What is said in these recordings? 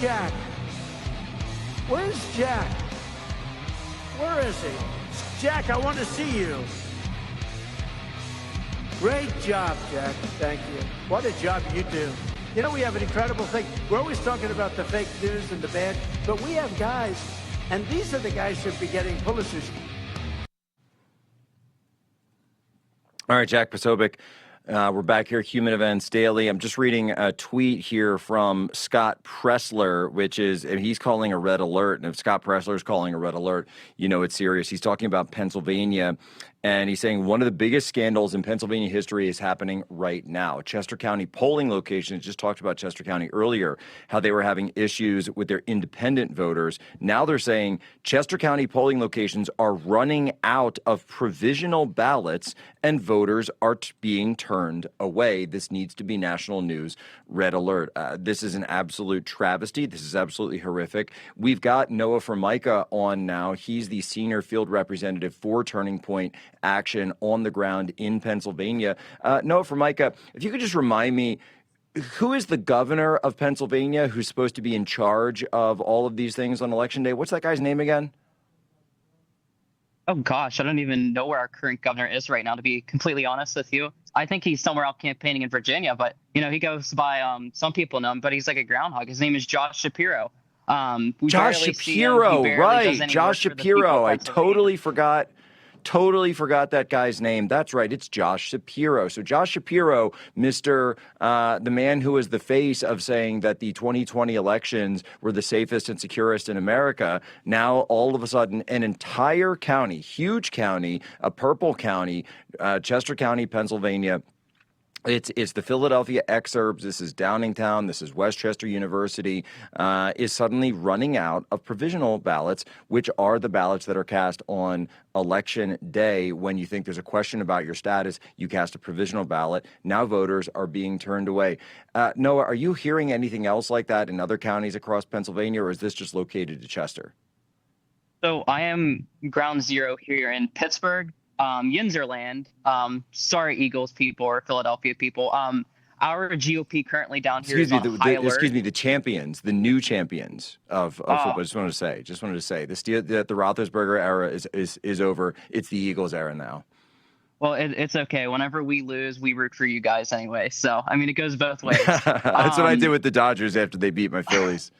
Jack? Where's Jack? Where is he? Jack, I want to see you. Great job, Jack. Thank you. What a job you do. You know, we have an incredible thing. We're always talking about the fake news and the bad, but we have guys, and these are the guys who should be getting Pulitzers. All right, Jack Posobiec. We're back here, Human Events Daily. I'm just reading a tweet here from Scott Pressler, and he's calling a red alert. And if Scott Pressler is calling a red alert, you know it's serious. He's talking about Pennsylvania, and he's saying one of the biggest scandals in Pennsylvania history is happening right now. Chester County polling locations, just talked about Chester County earlier, how they were having issues with their independent voters. Now they're saying Chester County polling locations are running out of provisional ballots and voters are being turned away. This needs to be national news. Red alert. This is an absolute travesty. This is absolutely horrific. We've got Noah For Micah on now. He's the senior field representative for Turning Point Action on the ground in Pennsylvania. Noah For Micah, if you could just remind me, who is the governor of Pennsylvania who's supposed to be in charge of all of these things on Election Day? What's that guy's name again? Oh, gosh, I don't even know where our current governor is right now, to be completely honest with you. I think he's somewhere out campaigning in Virginia, but, you know, he goes by, some people know him, but he's like a groundhog. His name is Josh Shapiro. Josh Shapiro, right. Josh Shapiro. I totally forgot that guy's name. That's right. It's Josh Shapiro. So Josh Shapiro, the man who was the face of saying that the 2020 elections were the safest and securest in America, now all of a sudden an entire county, huge county, a purple county, Chester County, Pennsylvania. It's the Philadelphia exurbs. This is Downingtown. This is Westchester University. Is suddenly running out of provisional ballots, which are the ballots that are cast on Election Day. When you think there's a question about your status, you cast a provisional ballot. Now voters are being turned away. Noah, are you hearing anything else like that in other counties across Pennsylvania, or is this just located to Chester? So I am ground zero here in Pittsburgh. Yinzerland, sorry, Eagles people or Philadelphia people. Our GOP currently down here is on high alert. Excuse me, the champions, the new champions of football. Just wanted to say, the Roethlisberger era is over. It's the Eagles era now. Well, it's okay. Whenever we lose, we root for you guys anyway. So, I mean, it goes both ways. That's what I did with the Dodgers after they beat my Phillies.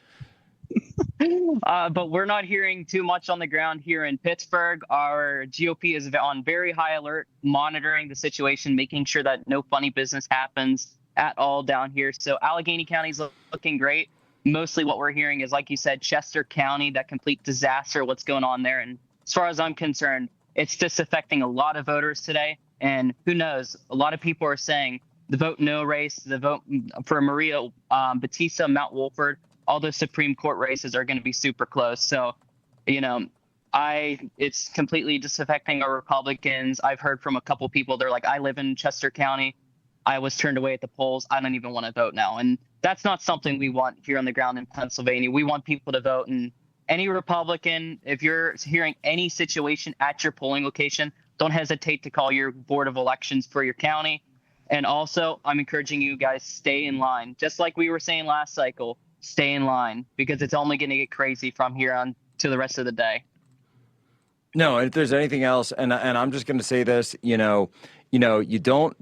But we're not hearing too much on the ground here in Pittsburgh. Our GOP is on very high alert, monitoring the situation, making sure that no funny business happens at all down here. So Allegheny County is looking great. Mostly what we're hearing is, like you said, Chester County, that complete disaster, what's going on there. And as far as I'm concerned, it's disaffecting a lot of voters today. And who knows, a lot of people are saying the vote no race, the vote for Maria Batista, Mount Wolford, all those Supreme Court races are going to be super close. So, you know, it's completely disaffecting our Republicans. I've heard from a couple people, they're like, I live in Chester County. I was turned away at the polls. I don't even want to vote now. And that's not something we want here on the ground in Pennsylvania. We want people to vote. And any Republican, if you're hearing any situation at your polling location, don't hesitate to call your Board of Elections for your county. And also, I'm encouraging you guys, stay in line. Just like we were saying last cycle, stay in line, because it's only going to get crazy from here on to the rest of the day. No, if there's anything else, and I'm just going to say this, you don't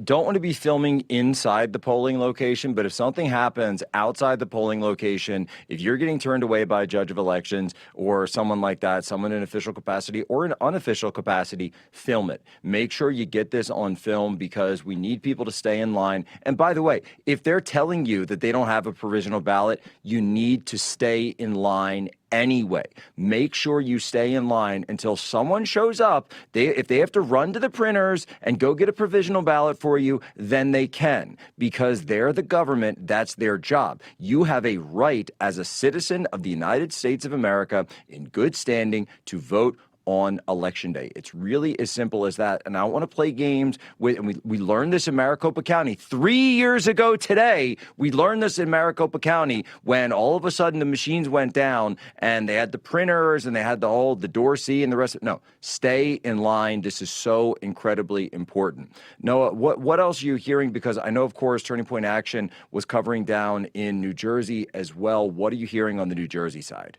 want to be filming inside the polling location, but if something happens outside the polling location, if you're getting turned away by a judge of elections or someone like that, someone in official capacity or in unofficial capacity, film it. Make sure you get this on film, because we need people to stay in line. And by the way, if they're telling you that they don't have a provisional ballot, you need to stay in line anyway. Make sure you stay in line until someone shows up. If they have to run to the printers and go get a provisional ballot for you, then they can, because they're the government. That's their job. You have a right as a citizen of the United States of America in good standing to vote on Election Day. It's really as simple as that. And I don't want to play games with, and we learned this in Maricopa County 3 years ago today. We learned this in Maricopa County when all of a sudden the machines went down and they had the printers and they had the Dorsey and the rest. No, stay in line. This is so incredibly important. Noah, what else are you hearing? Because I know, of course, Turning Point Action was covering down in New Jersey as well. What are you hearing on the New Jersey side?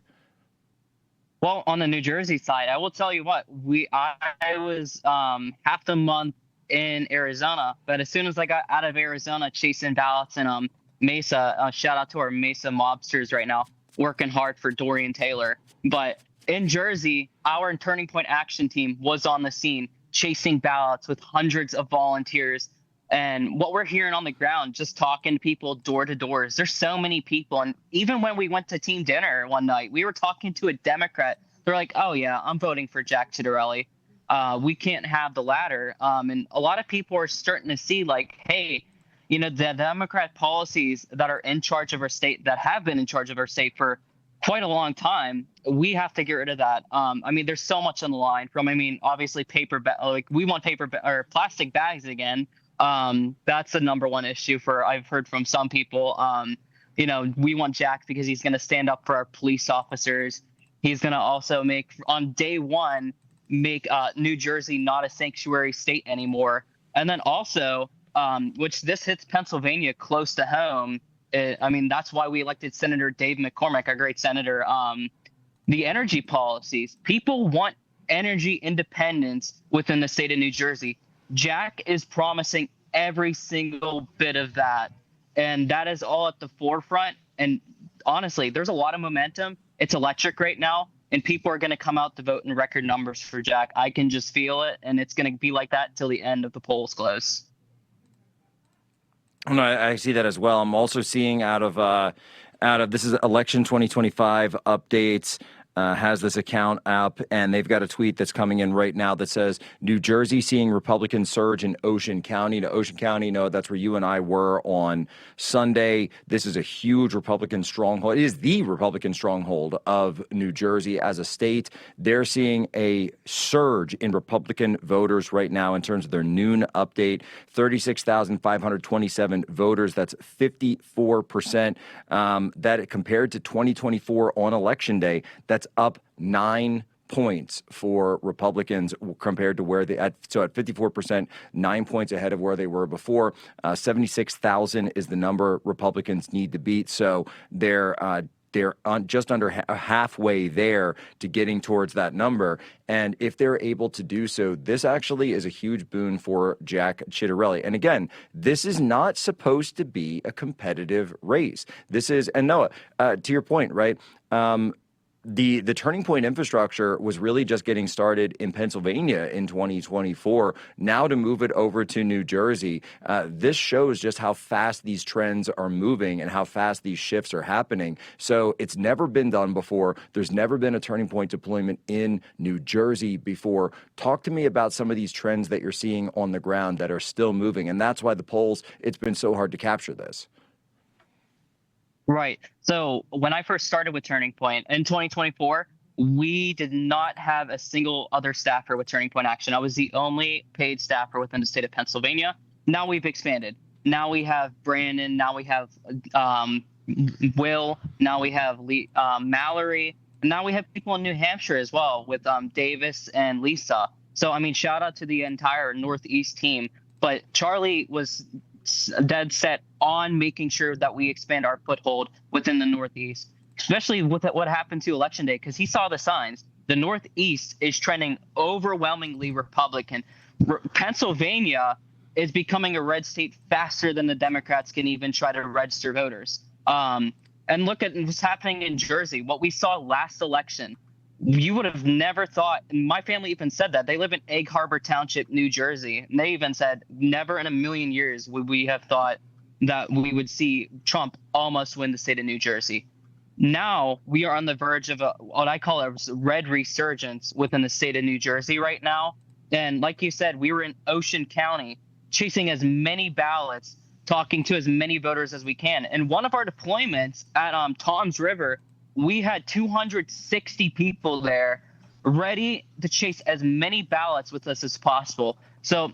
Well, on the New Jersey side, I will tell you what, I was half the month in Arizona, but as soon as I got out of Arizona chasing ballots in Mesa, shout out to our Mesa mobsters right now, working hard for Dorian Taylor. But in Jersey, our Turning Point Action team was on the scene chasing ballots with hundreds of volunteers. And what we're hearing on the ground, just talking to people door to door, is there's so many people. And even when we went to team dinner one night, we were talking to a Democrat. They're like, oh, yeah, I'm voting for Jack Citarelli. We can't have the latter. And a lot of people are starting to see like, hey, you know, the Democrat policies that are in charge of our state, that have been in charge of our state for quite a long time, we have to get rid of that. I mean, there's so much on the line from, obviously we want or plastic bags again. That's the number one issue I've heard from some people. We want Jack because he's going to stand up for our police officers. He's going to also on day one, make New Jersey not a sanctuary state anymore. And then also, which this hits Pennsylvania close to home. That's why we elected Senator Dave McCormick, our great senator. The energy policies, people want energy independence within the state of New Jersey. Jack is promising every single bit of that, and that is all at the forefront. And honestly, there's a lot of momentum. It's electric right now, and people are going to come out to vote in record numbers for Jack. I can just feel it, and it's going to be like that till the end of the polls close. No, I see that as well. I'm also seeing out of this is election 2025 updates. Has this account up, and they've got a tweet that's coming in right now that says New Jersey seeing Republican surge in Ocean County. To Ocean County, no, that's where you and I were on Sunday. This is a huge Republican stronghold. It is the Republican stronghold of New Jersey as a state. They're seeing a surge in Republican voters right now in terms of their noon update. 36,527 voters. That's 54%. That compared to 2024 on Election Day, that's up 9 points for Republicans compared to where at 54%, 9 points ahead of where they were before. 76,000 is the number Republicans need to beat. So they're on just under halfway there to getting towards that number. And if they're able to do so, this actually is a huge boon for Jack Citarelli. And again, this is not supposed to be a competitive race. This is, and Noah, to your point, right? The Turning Point infrastructure was really just getting started in Pennsylvania in 2024. Now to move it over to New Jersey, this shows just how fast these trends are moving and how fast these shifts are happening. So it's never been done before. There's never been a Turning Point deployment in New Jersey before. Talk to me about some of these trends that you're seeing on the ground that are still moving. And that's why the polls, it's been so hard to capture this. Right. So when I first started with Turning Point in 2024, we did not have a single other staffer with Turning Point Action. I was the only paid staffer within the state of Pennsylvania. Now we've expanded. Now we have Brandon. Now we have Will. Now we have Mallory. And now we have people in New Hampshire as well with Davis and Lisa. So, shout out to the entire Northeast team. But Charlie was dead set on making sure that we expand our foothold within the Northeast, especially with what happened to Election Day, because he saw the signs. The Northeast is trending overwhelmingly Republican. Pennsylvania is becoming a red state faster than the Democrats can even try to register voters. And look at what's happening in Jersey. What we saw last election, you would have never thought, and my family even said that. They live in Egg Harbor Township, New Jersey. And they even said, never in a million years would we have thought that we would see Trump almost win the state of New Jersey. Now we are on the verge of what I call a red resurgence within the state of New Jersey right now. And like you said, we were in Ocean County chasing as many ballots, talking to as many voters as we can. And one of our deployments at Tom's River, we had 260 people there ready to chase as many ballots with us as possible. So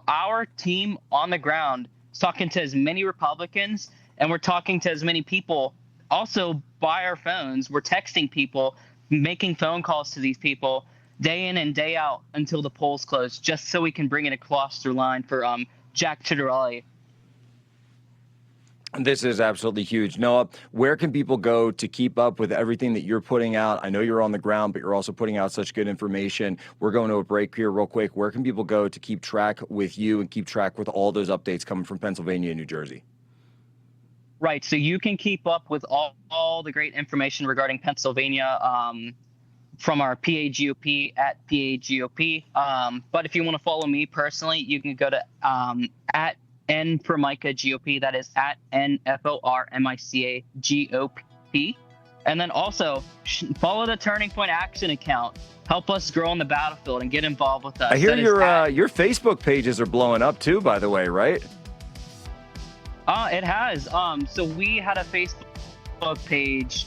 our team on the ground is talking to as many Republicans, and we're talking to as many people also by our phones. We're texting people, making phone calls to these people day in and day out until the polls close, just so we can bring in a cluster line for Jack Posobiec. This is absolutely huge. Noah, where can people go to keep up with everything that you're putting out? I know you're on the ground, but you're also putting out such good information. We're going to a break here real quick. Where can people go to keep track with you and keep track with all those updates coming from Pennsylvania and New Jersey? Right. So you can keep up with all the great information regarding Pennsylvania from our PAGOP at PAGOP. But if you want to follow me personally, you can go to at N for Micah GOP. That is at NFORMICA GOP. And then also follow the Turning Point Action account. Help us grow on the battlefield and get involved with us. I hear your Facebook pages are blowing up too, by the way, right? It has. So we had a Facebook page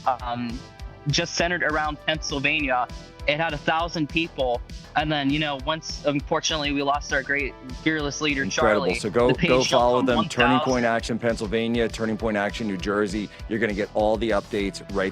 just centered around Pennsylvania. It had 1,000 people. And then, once, unfortunately, we lost our great fearless leader, Incredible. Charlie. So go follow them. Turning Point Action Pennsylvania, Turning Point Action New Jersey. You're going to get all the updates right